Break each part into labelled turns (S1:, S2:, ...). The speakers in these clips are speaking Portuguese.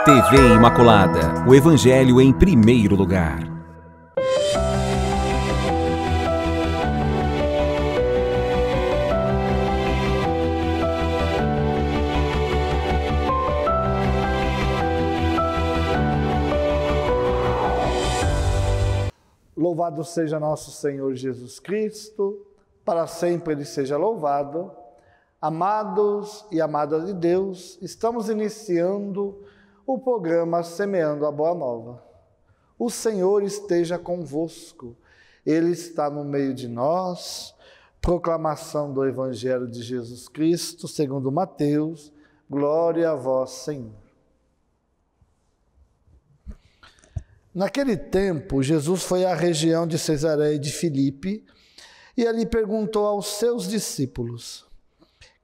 S1: TV Imaculada, o Evangelho em primeiro lugar.
S2: Louvado seja nosso Senhor Jesus Cristo, para sempre Ele seja louvado. Amados e amadas de Deus, estamos iniciando o programa Semeando a Boa Nova. O Senhor esteja convosco, Ele está no meio de nós. Proclamação do Evangelho de Jesus Cristo, segundo Mateus. Glória a vós, Senhor. Naquele tempo, Jesus foi à região de Cesareia de Filipe e ali perguntou aos seus discípulos: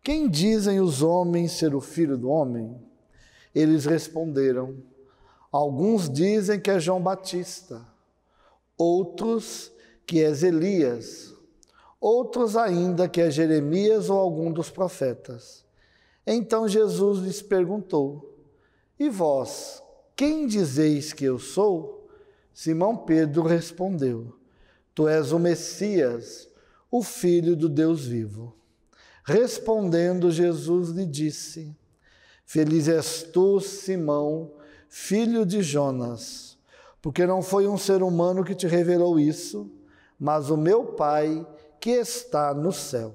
S2: quem dizem os homens ser o Filho do Homem? Eles responderam: alguns dizem que é João Batista, outros que é Elias, outros ainda que é Jeremias ou algum dos profetas. Então Jesus lhes perguntou: e vós, quem dizeis que eu sou? Simão Pedro respondeu: tu és o Messias, o Filho do Deus vivo. Respondendo, Jesus lhe disse: feliz és tu, Simão, filho de Jonas, porque não foi um ser humano que te revelou isso, mas o meu Pai que está no céu.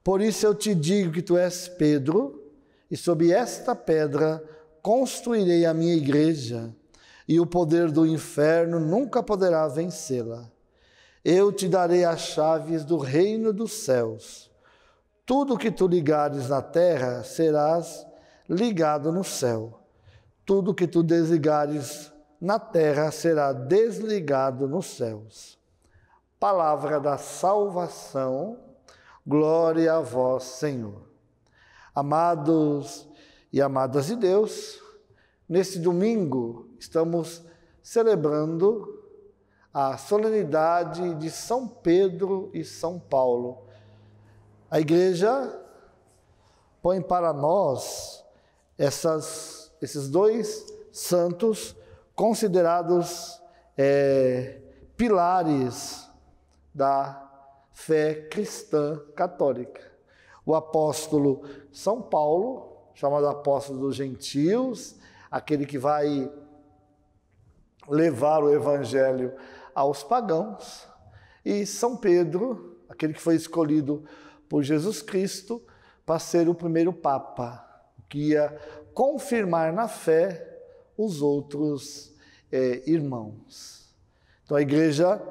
S2: Por isso eu te digo que tu és Pedro, e sob esta pedra construirei a minha igreja, e o poder do inferno nunca poderá vencê-la. Eu te darei as chaves do reino dos céus. Tudo que tu ligares na terra, serás ligado no céu. Tudo que tu desligares na terra, será desligado nos céus. Palavra da salvação, glória a vós, Senhor. Amados e amadas de Deus, neste domingo estamos celebrando a solenidade de São Pedro e São Paulo. A Igreja põe para nós esses dois santos considerados pilares da fé cristã católica. O apóstolo São Paulo, chamado apóstolo dos gentios, aquele que vai levar o evangelho aos pagãos, e São Pedro, aquele que foi escolhido por Jesus Cristo para ser o primeiro Papa, que ia confirmar na fé os outros irmãos. Então a Igreja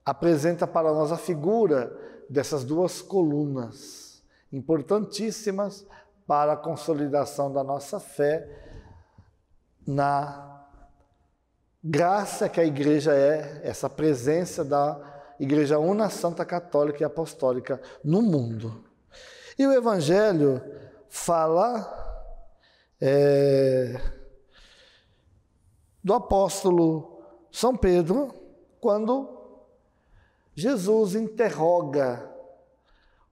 S2: apresenta para nós a figura dessas duas colunas, importantíssimas para a consolidação da nossa fé, na graça que a Igreja é, essa presença da Igreja Una, Santa, Católica e Apostólica no mundo. E o Evangelho fala do apóstolo São Pedro, quando Jesus interroga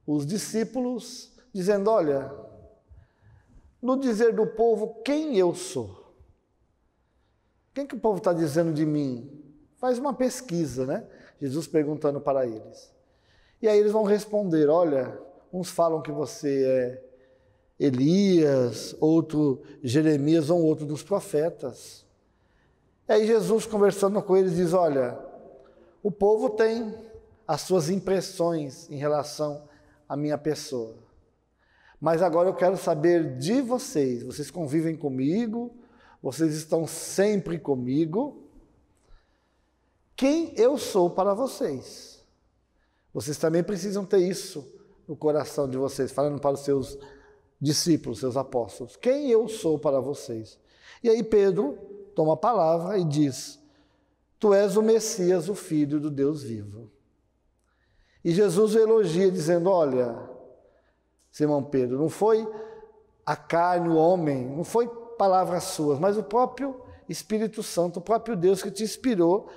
S2: os discípulos, dizendo: olha, no dizer do povo, quem eu sou? Quem que o povo está dizendo de mim? Faz uma pesquisa, né? Jesus perguntando para eles. E aí eles vão responder: olha, uns falam que você é Elias, outro Jeremias ou outro dos profetas. E aí Jesus, conversando com eles, diz: olha, o povo tem as suas impressões em relação à minha pessoa. Mas agora eu quero saber de vocês. Vocês convivem comigo, vocês estão sempre comigo. Quem eu sou para vocês? Vocês também precisam ter isso no coração de vocês, falando para os seus discípulos, seus apóstolos. Quem eu sou para vocês? E aí Pedro toma a palavra e diz: tu és o Messias, o Filho do Deus vivo. E Jesus o elogia, dizendo: olha, Simão Pedro, não foi a carne, o homem, não foi palavras suas, mas o próprio Espírito Santo, o próprio Deus que te inspirou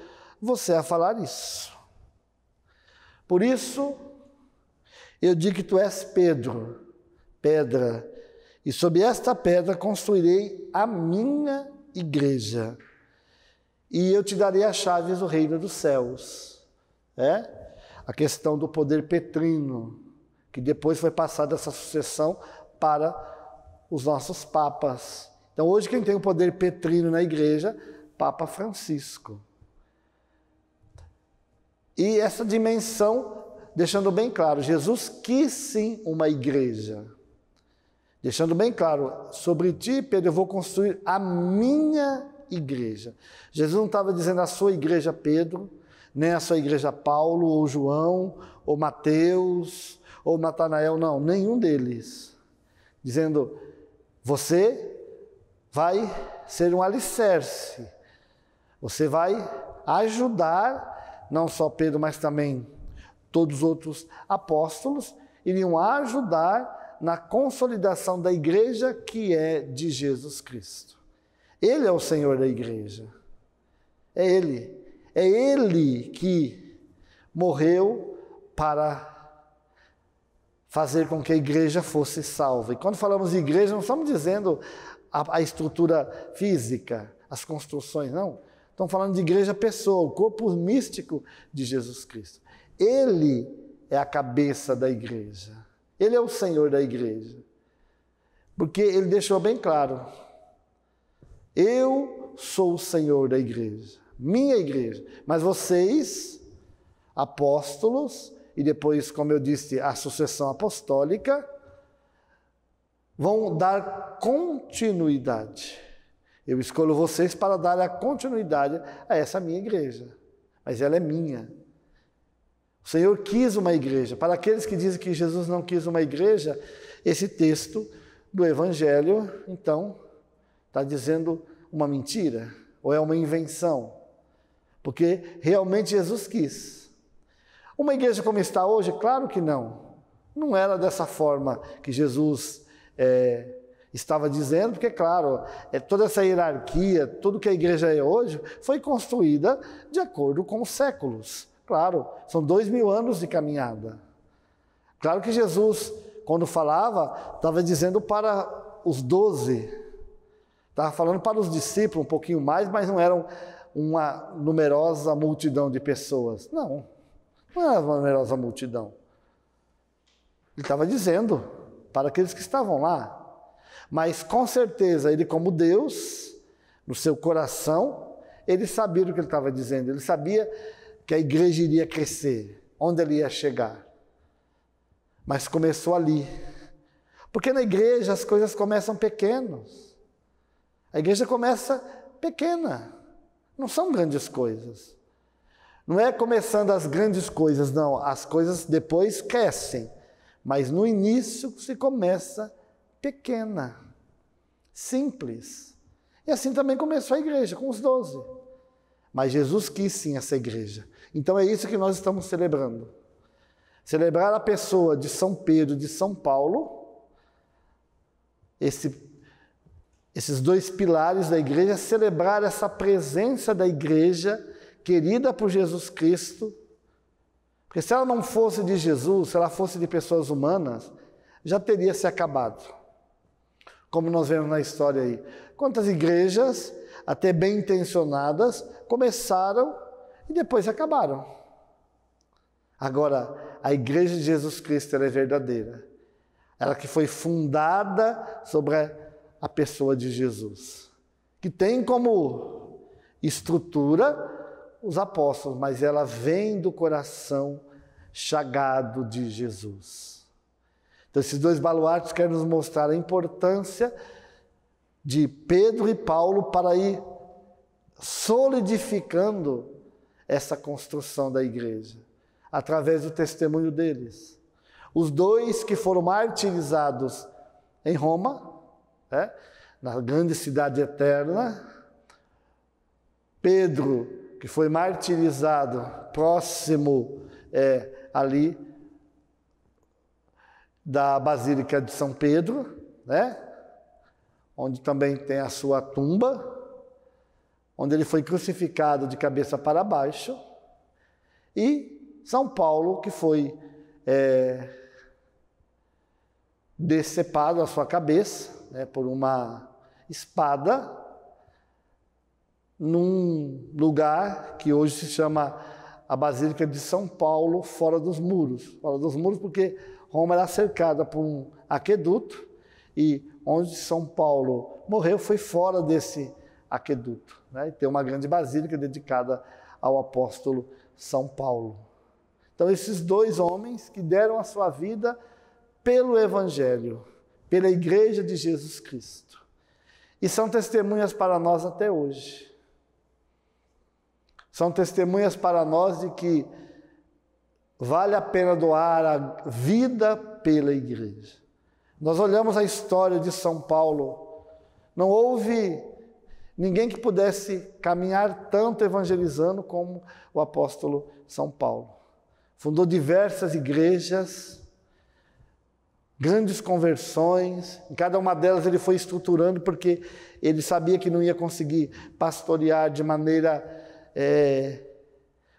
S2: você a falar isso. Por isso, eu digo que tu és Pedro, pedra, e sobre esta pedra construirei a minha igreja, e eu te darei as chaves do reino dos céus. A questão do poder petrino, que depois foi passada essa sucessão para os nossos papas. Então hoje quem tem o poder petrino na igreja, Papa Francisco. E essa dimensão, deixando bem claro, Jesus quis sim uma igreja. Deixando bem claro, sobre ti, Pedro, eu vou construir a minha igreja. Jesus não estava dizendo a sua igreja, Pedro, nem a sua igreja, Paulo, ou João, ou Mateus, ou Natanael, não, nenhum deles. Dizendo, você vai ser um alicerce, você vai ajudar, não só Pedro, mas também todos os outros apóstolos, iriam ajudar na consolidação da igreja que é de Jesus Cristo. Ele é o Senhor da igreja. É Ele que morreu para fazer com que a igreja fosse salva. E quando falamos de igreja, não estamos dizendo a estrutura física, as construções, não. Estamos falando de igreja pessoa, o corpo místico de Jesus Cristo. Ele é a cabeça da igreja. Ele é o Senhor da igreja. Porque ele deixou bem claro, eu sou o Senhor da igreja, minha igreja. Mas vocês, apóstolos, e depois, como eu disse, a sucessão apostólica, vão dar continuidade. Eu escolho vocês para dar a continuidade a essa minha igreja. Mas ela é minha. O Senhor quis uma igreja. Para aqueles que dizem que Jesus não quis uma igreja, esse texto do Evangelho, então, está dizendo uma mentira, ou é uma invenção, porque realmente Jesus quis. Uma igreja como está hoje? Claro que não. Não era dessa forma que Jesus estava dizendo, porque, claro, toda essa hierarquia, tudo que a igreja é hoje, foi construída de acordo com os séculos. Claro, são 2000 anos de caminhada. Claro que Jesus, quando falava, estava dizendo para os 12, estava falando para os discípulos um pouquinho mais, mas não eram uma numerosa multidão de pessoas. Não era uma numerosa multidão. Ele estava dizendo para aqueles que estavam lá. Mas com certeza, ele como Deus, no seu coração, ele sabia o que ele estava dizendo. Ele sabia que a igreja iria crescer, onde ele ia chegar. Mas começou ali. Porque na igreja as coisas começam pequenas. A igreja começa pequena. Não são grandes coisas. Não é começando as grandes coisas, não. As coisas depois crescem. Mas no início se começa pequena, simples. E assim também começou a igreja, com os 12. Mas Jesus quis sim essa igreja. Então é isso que nós estamos celebrando. Celebrar a pessoa de São Pedro, de São Paulo, esses dois pilares da igreja, celebrar essa presença da igreja querida por Jesus Cristo. Porque se ela não fosse de Jesus, se ela fosse de pessoas humanas, já teria se acabado. Como nós vemos na história aí. Quantas igrejas, até bem intencionadas, começaram e depois acabaram. Agora, a igreja de Jesus Cristo ela é verdadeira. Ela que foi fundada sobre a pessoa de Jesus. Que tem como estrutura os apóstolos, mas ela vem do coração chagado de Jesus. Então, esses dois baluartes querem nos mostrar a importância de Pedro e Paulo para ir solidificando essa construção da igreja, através do testemunho deles. Os dois que foram martirizados em Roma, na grande cidade eterna, Pedro, que foi martirizado próximo ali da Basílica de São Pedro, onde também tem a sua tumba, onde ele foi crucificado de cabeça para baixo, e São Paulo, que foi decepado a sua cabeça, né, por uma espada, num lugar que hoje se chama a Basílica de São Paulo, fora dos muros. Fora dos muros porque Roma era cercada por um aqueduto e onde São Paulo morreu foi fora desse aqueduto, né? E tem uma grande basílica dedicada ao apóstolo São Paulo. Então esses dois homens que deram a sua vida pelo Evangelho, pela Igreja de Jesus Cristo, e são testemunhas para nós até hoje. São testemunhas para nós de que vale a pena doar a vida pela igreja. Nós olhamos a história de São Paulo, não houve ninguém que pudesse caminhar tanto evangelizando como o apóstolo São Paulo. Fundou diversas igrejas, grandes conversões, em cada uma delas ele foi estruturando porque ele sabia que não ia conseguir pastorear de maneira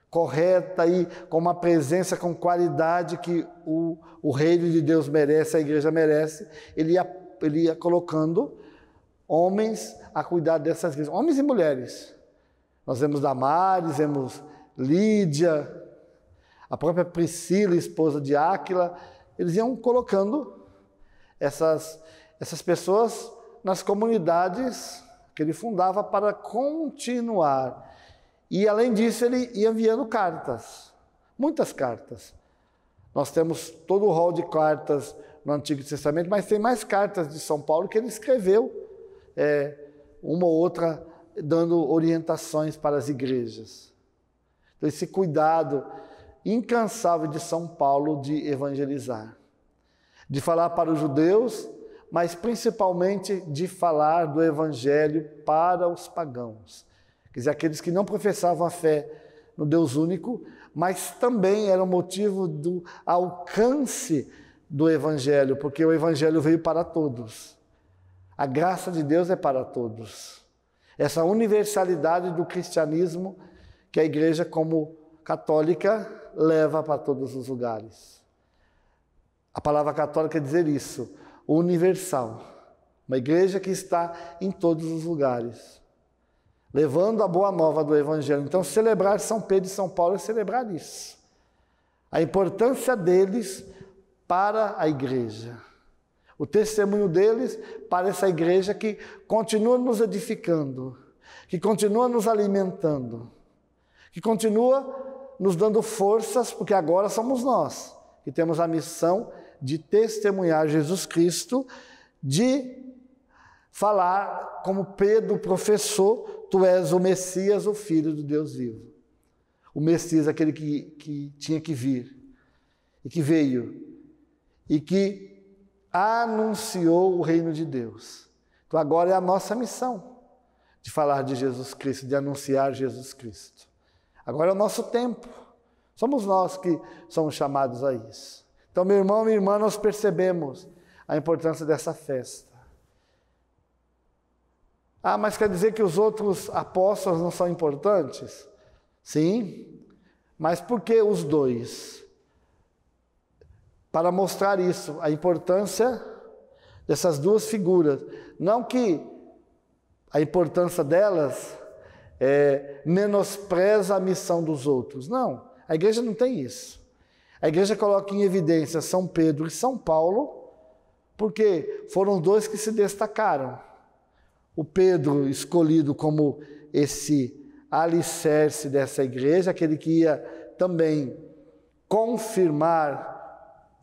S2: correta e com uma presença, com qualidade que o reino de Deus merece, a igreja merece. Ele ia colocando homens a cuidar dessas igrejas, homens e mulheres. Nós vemos Damares, vemos Lídia, a própria Priscila, esposa de Áquila. Eles iam colocando essas pessoas nas comunidades que ele fundava para continuar. E, além disso, ele ia enviando cartas, muitas cartas. Nós temos todo o rol de cartas no Antigo Testamento, mas tem mais cartas de São Paulo que ele escreveu, uma ou outra, dando orientações para as igrejas. Então, esse cuidado incansável de São Paulo de evangelizar, de falar para os judeus, mas principalmente de falar do Evangelho para os pagãos. Quer dizer, aqueles que não professavam a fé no Deus único, mas também era o motivo do alcance do Evangelho, porque o Evangelho veio para todos. A graça de Deus é para todos. Essa universalidade do cristianismo que a igreja, como católica, leva para todos os lugares. A palavra católica quer dizer isso, universal. Uma igreja que está em todos os lugares, levando a boa nova do Evangelho. Então, celebrar São Pedro e São Paulo é celebrar isso. A importância deles para a igreja. O testemunho deles para essa igreja que continua nos edificando, que continua nos alimentando, que continua nos dando forças, porque agora somos nós que temos a missão de testemunhar Jesus Cristo, de falar como Pedro professou: tu és o Messias, o Filho do Deus vivo. O Messias, aquele que tinha que vir, e que veio, e que anunciou o reino de Deus. Então agora é a nossa missão de falar de Jesus Cristo, de anunciar Jesus Cristo. Agora é o nosso tempo. Somos nós que somos chamados a isso. Então, meu irmão, minha irmã, nós percebemos a importância dessa festa. Ah, mas quer dizer que os outros apóstolos não são importantes? Sim, mas por que os dois? Para mostrar isso, a importância dessas duas figuras. Não que a importância delas menospreza a missão dos outros. Não, a igreja não tem isso. A igreja coloca em evidência São Pedro e São Paulo, porque foram os dois que se destacaram. O Pedro escolhido como esse alicerce dessa igreja, aquele que ia também confirmar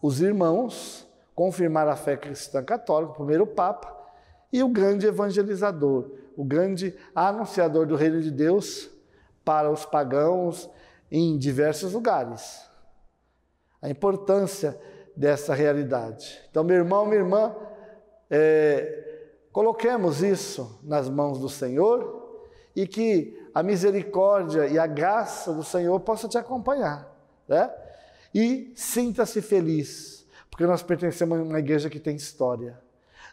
S2: os irmãos, confirmar a fé cristã católica, o primeiro Papa, e o grande evangelizador, o grande anunciador do reino de Deus para os pagãos em diversos lugares. A importância dessa realidade. Então, meu irmão, minha irmã, coloquemos isso nas mãos do Senhor e que a misericórdia e a graça do Senhor possa te acompanhar, né? E sinta-se feliz, porque nós pertencemos a uma igreja que tem história.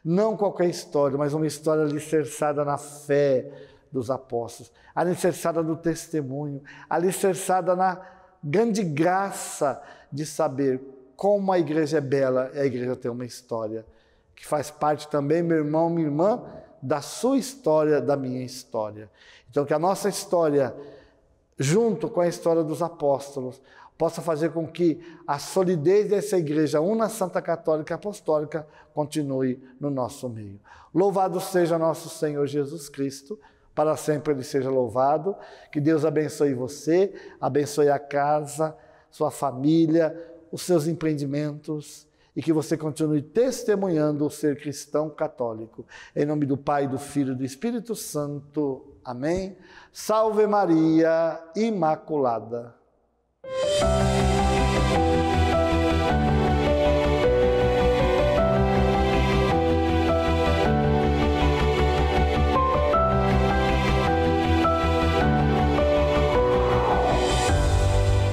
S2: Não qualquer história, mas uma história alicerçada na fé dos apóstolos, alicerçada no testemunho, alicerçada na grande graça de saber como a igreja é bela, e a igreja tem uma história, que faz parte também, meu irmão, minha irmã, da sua história, da minha história. Então, que a nossa história, junto com a história dos apóstolos, possa fazer com que a solidez dessa igreja, una Santa Católica e Apostólica, continue no nosso meio. Louvado seja nosso Senhor Jesus Cristo, para sempre Ele seja louvado. Que Deus abençoe você, abençoe a casa, sua família, os seus empreendimentos, e que você continue testemunhando o ser cristão católico. Em nome do Pai, do Filho e do Espírito Santo. Amém. Salve Maria Imaculada.